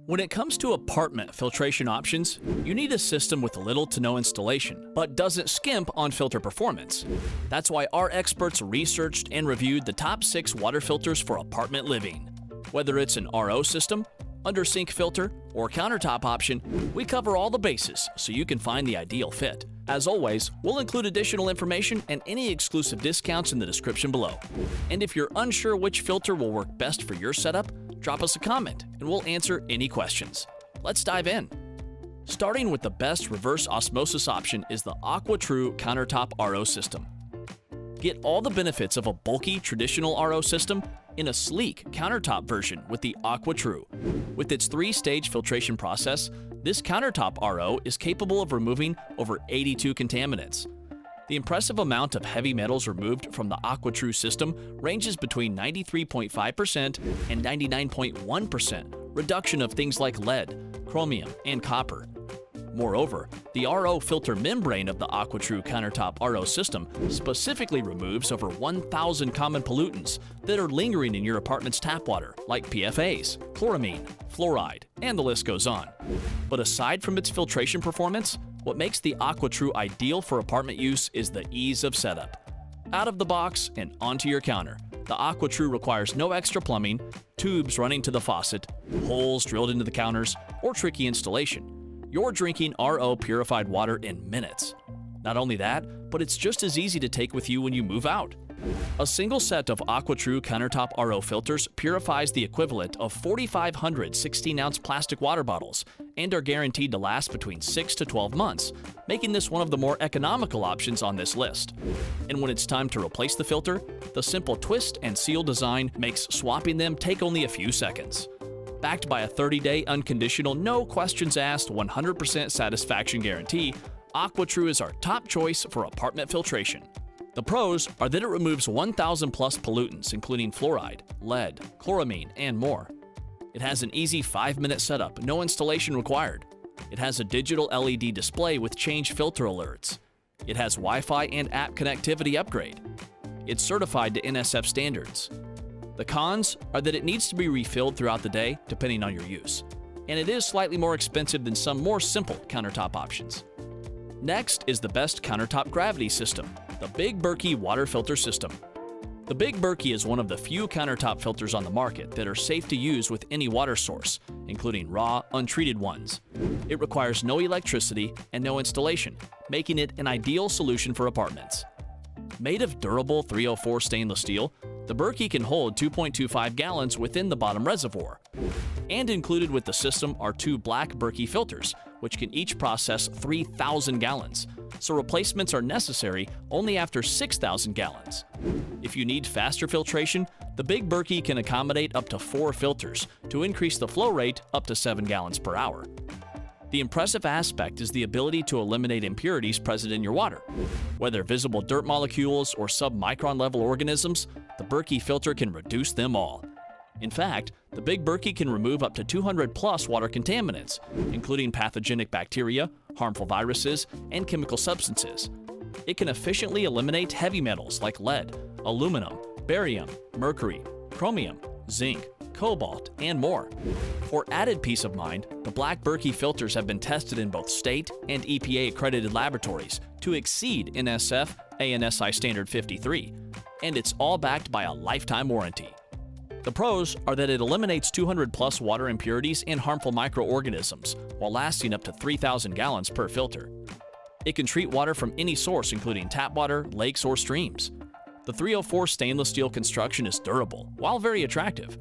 When it comes to apartment filtration options, you need a system with little to no installation, but doesn't skimp on filter performance. That's why our experts researched and reviewed the top 6 water filters for apartment living. Whether it's an RO system, undersink filter, or countertop option, we cover all the bases so you can find the ideal fit. As always, we'll include additional information and any exclusive discounts in the description below. And if you're unsure which filter will work best for your setup, drop us a comment and we'll answer any questions. Let's dive in. Starting with the best reverse osmosis option is the AquaTru Countertop RO system. Get all the benefits of a bulky traditional RO system in a sleek countertop version with the AquaTru. With its 3-stage filtration process, this countertop RO is capable of removing over 82 contaminants. The impressive amount of heavy metals removed from the AquaTru system ranges between 93.5% and 99.1% reduction of things like lead, chromium, and copper. Moreover, the RO filter membrane of the AquaTru Countertop RO system specifically removes over 1,000 common pollutants that are lingering in your apartment's tap water, like PFAs, chloramine, fluoride, and the list goes on. But aside from its filtration performance, what makes the AquaTru ideal for apartment use is the ease of setup. Out of the box and onto your counter, the AquaTru requires no extra plumbing, tubes running to the faucet, holes drilled into the counters, or tricky installation. You're drinking RO purified water in minutes. Not only that, but it's just as easy to take with you when you move out. A single set of AquaTru Countertop RO filters purifies the equivalent of 4,500 16-ounce plastic water bottles and are guaranteed to last between 6 to 12 months, making this one of the more economical options on this list. And when it's time to replace the filter, the simple twist and seal design makes swapping them take only a few seconds. Backed by a 30-day unconditional, no questions asked, 100% satisfaction guarantee, AquaTru is our top choice for apartment filtration. The pros are that it removes 1,000 plus pollutants including fluoride, lead, chloramine, and more. It has an easy 5-minute setup, no installation required. It has a digital LED display with change filter alerts. It has Wi-Fi and app connectivity upgrade. It's certified to NSF standards. The cons are that it needs to be refilled throughout the day depending on your use, and it is slightly more expensive than some more simple countertop options. Next is the best countertop gravity system, the Big Berkey water filter system. The Big Berkey is one of the few countertop filters on the market that are safe to use with any water source, including raw, untreated ones. It requires no electricity and no installation, making it an ideal solution for apartments. Made of durable 304 stainless steel, the Berkey can hold 2.25 gallons within the bottom reservoir. And included with the system are 2 black Berkey filters, which can each process 3,000 gallons, so replacements are necessary only after 6,000 gallons. If you need faster filtration, the Big Berkey can accommodate up to 4 filters to increase the flow rate up to 7 gallons per hour. The impressive aspect is the ability to eliminate impurities present in your water. Whether visible dirt molecules or sub-micron level organisms, the Berkey filter can reduce them all. In fact, the Big Berkey can remove up to 200 plus water contaminants, including pathogenic bacteria, harmful viruses, and chemical substances. It can efficiently eliminate heavy metals like lead, aluminum, barium, mercury, chromium, zinc, cobalt, and more. For added peace of mind, the black Berkey filters have been tested in both state and EPA-accredited laboratories to exceed NSF ANSI Standard 53, and it's all backed by a lifetime warranty. The pros are that it eliminates 200 plus water impurities and harmful microorganisms while lasting up to 3,000 gallons per filter. It can treat water from any source including tap water, lakes, or streams. The 304 stainless steel construction is durable while very attractive,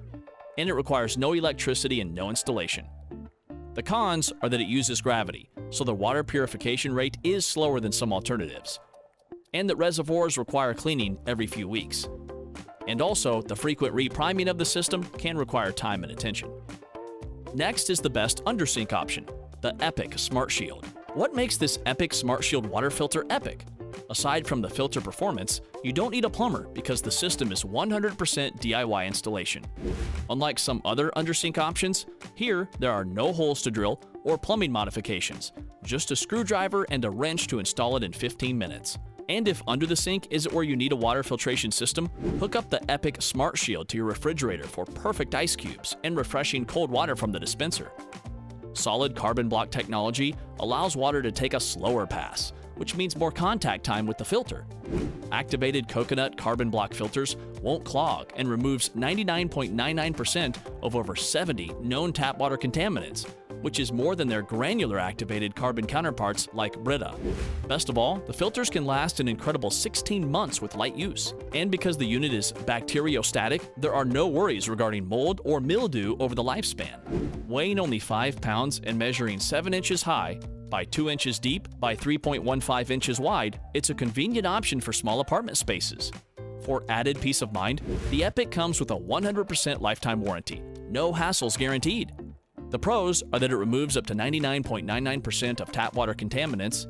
and it requires no electricity and no installation. The cons are that it uses gravity, so the water purification rate is slower than some alternatives, and that reservoirs require cleaning every few weeks. And also, the frequent repriming of the system can require time and attention. Next is the best undersink option, the Epic Smart Shield. What makes this Epic Smart Shield water filter epic? Aside from the filter performance, you don't need a plumber because the system is 100% DIY installation. Unlike some other undersink options, here there are no holes to drill or plumbing modifications, just a screwdriver and a wrench to install it in 15 minutes. And if under the sink isn't where you need a water filtration system, hook up the Epic Smart Shield to your refrigerator for perfect ice cubes and refreshing cold water from the dispenser. Solid carbon block technology allows water to take a slower pass, which means more contact time with the filter. Activated coconut carbon block filters won't clog and removes 99.99% of over 70 known tap water contaminants, which is more than their granular activated carbon counterparts like Brita. Best of all, the filters can last an incredible 16 months with light use. And because the unit is bacteriostatic, there are no worries regarding mold or mildew over the lifespan. Weighing only 5 pounds and measuring 7 inches high by 2 inches deep by 3.15 inches wide, it's a convenient option for small apartment spaces. For added peace of mind, the Epic comes with a 100% lifetime warranty. No hassles guaranteed. The pros are that it removes up to 99.99% of tap water contaminants,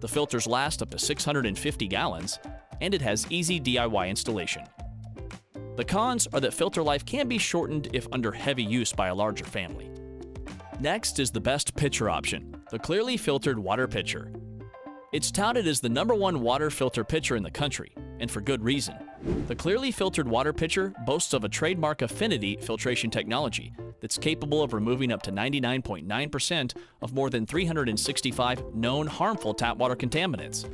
the filters last up to 650 gallons, and it has easy DIY installation. The cons are that filter life can be shortened if under heavy use by a larger family. Next is the best pitcher option, the clearly filtered water pitcher. It's touted as the #1 water filter pitcher in the country, and for good reason. The clearly filtered water pitcher boasts of a trademark affinity filtration technology that's capable of removing up to 99.9% of more than 365 known harmful tap water contaminants.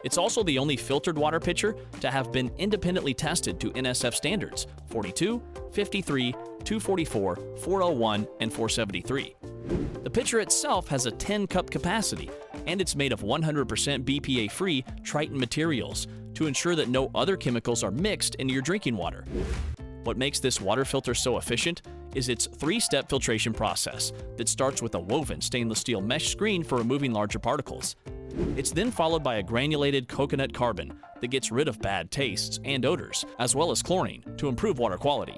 It's also the only filtered water pitcher to have been independently tested to NSF standards 42, 53, 244, 401, and 473. The pitcher itself has a 10-cup capacity, and it's made of 100% BPA-free Triton materials to ensure that no other chemicals are mixed into your drinking water. What makes this water filter so efficient is its 3-step filtration process that starts with a woven stainless steel mesh screen for removing larger particles. It's then followed by a granulated coconut carbon that gets rid of bad tastes and odors, as well as chlorine, to improve water quality.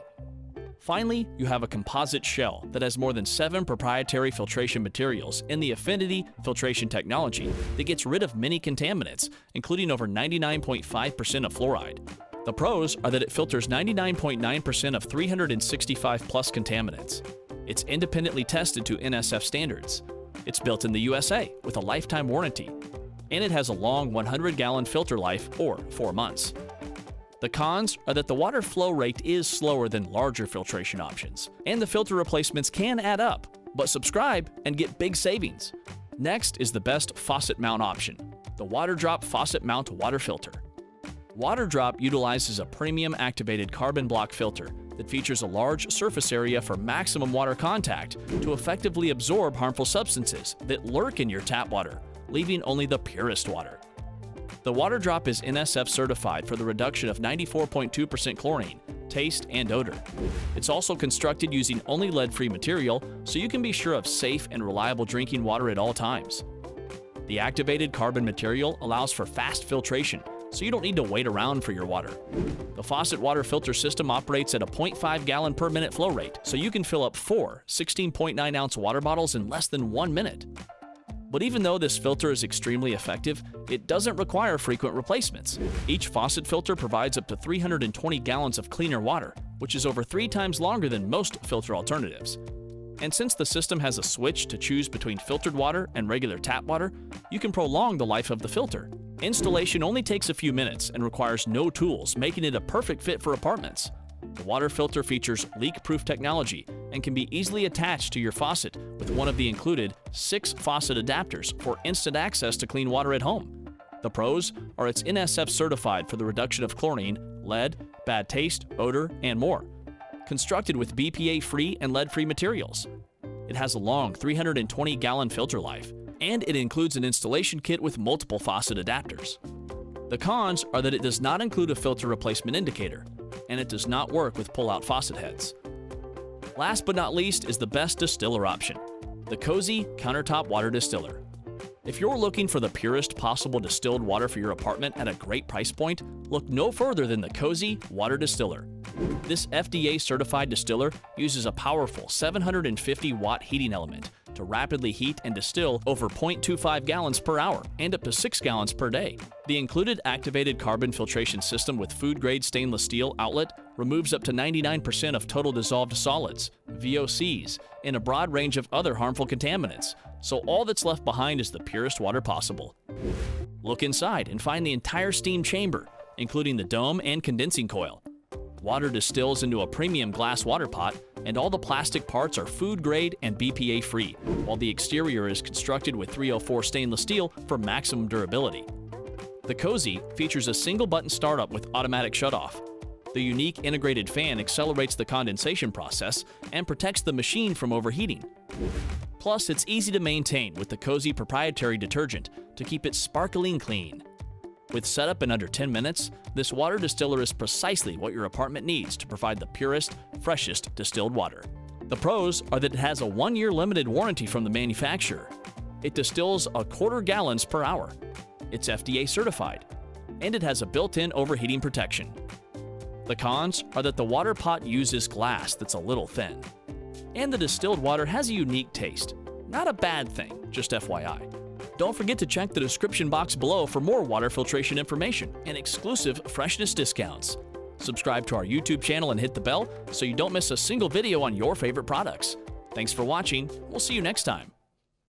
Finally, you have a composite shell that has more than 7 proprietary filtration materials in the affinity filtration technology that gets rid of many contaminants, including over 99.5% of fluoride. The pros are that it filters 99.9% of 365 plus contaminants. It's independently tested to NSF standards. It's built in the USA with a lifetime warranty. And it has a long 100-gallon filter life, or 4 months. The cons are that the water flow rate is slower than larger filtration options, and the filter replacements can add up, but subscribe and get big savings. Next is the best faucet mount option, the Waterdrop Faucet Mount Water Filter. Waterdrop utilizes a premium activated carbon block filter that features a large surface area for maximum water contact to effectively absorb harmful substances that lurk in your tap water, leaving only the purest water. The Waterdrop is NSF certified for the reduction of 94.2% chlorine, taste, and odor. It's also constructed using only lead-free material, so you can be sure of safe and reliable drinking water at all times. The activated carbon material allows for fast filtration, so you don't need to wait around for your water. The faucet water filter system operates at a 0.5 gallon per minute flow rate, so you can fill up 4 16.9-ounce water bottles in less than 1 minute. But even though this filter is extremely effective, it doesn't require frequent replacements. Each faucet filter provides up to 320 gallons of cleaner water, which is over 3 times longer than most filter alternatives. And since the system has a switch to choose between filtered water and regular tap water, you can prolong the life of the filter. Installation only takes a few minutes and requires no tools, making it a perfect fit for apartments. The water filter features leak-proof technology and can be easily attached to your faucet with one of the included 6 faucet adapters for instant access to clean water at home. The pros are it's NSF certified for the reduction of chlorine, lead, bad taste, odor, and more. Constructed with BPA-free and lead-free materials. It has a long 320-gallon filter life, and it includes an installation kit with multiple faucet adapters. The cons are that it does not include a filter replacement indicator, and it does not work with pull-out faucet heads. Last but not least is the best distiller option, the cozy Countertop Water Distiller. If you're looking for the purest possible distilled water for your apartment at a great price point, look no further than the cozy Water Distiller. This FDA-certified distiller uses a powerful 750-watt heating element to rapidly heat and distill over 0.25 gallons per hour and up to 6 gallons per day. The included activated carbon filtration system with food-grade stainless steel outlet removes up to 99% of total dissolved solids, VOCs, and a broad range of other harmful contaminants, so all that's left behind is the purest water possible. Look inside and find the entire steam chamber, including the dome and condensing coil. Water distills into a premium glass water pot, and all the plastic parts are food grade and BPA free, while the exterior is constructed with 304 stainless steel for maximum durability. The Cozy features a single button startup with automatic shutoff. The unique integrated fan accelerates the condensation process and protects the machine from overheating. Plus, it's easy to maintain with the Cozy proprietary detergent to keep it sparkling clean. With setup in under 10 minutes, this water distiller is precisely what your apartment needs to provide the purest, freshest distilled water. The pros are that it has a 1-year limited warranty from the manufacturer. It distills 1/4 gallons per hour. It's FDA certified, and it has a built-in overheating protection. The cons are that the water pot uses glass that's a little thin. And the distilled water has a unique taste. Not a bad thing, just FYI. Don't forget to check the description box below for more water filtration information and exclusive freshness discounts. Subscribe to our YouTube channel and hit the bell so you don't miss a single video on your favorite products. Thanks for watching. We'll see you next time.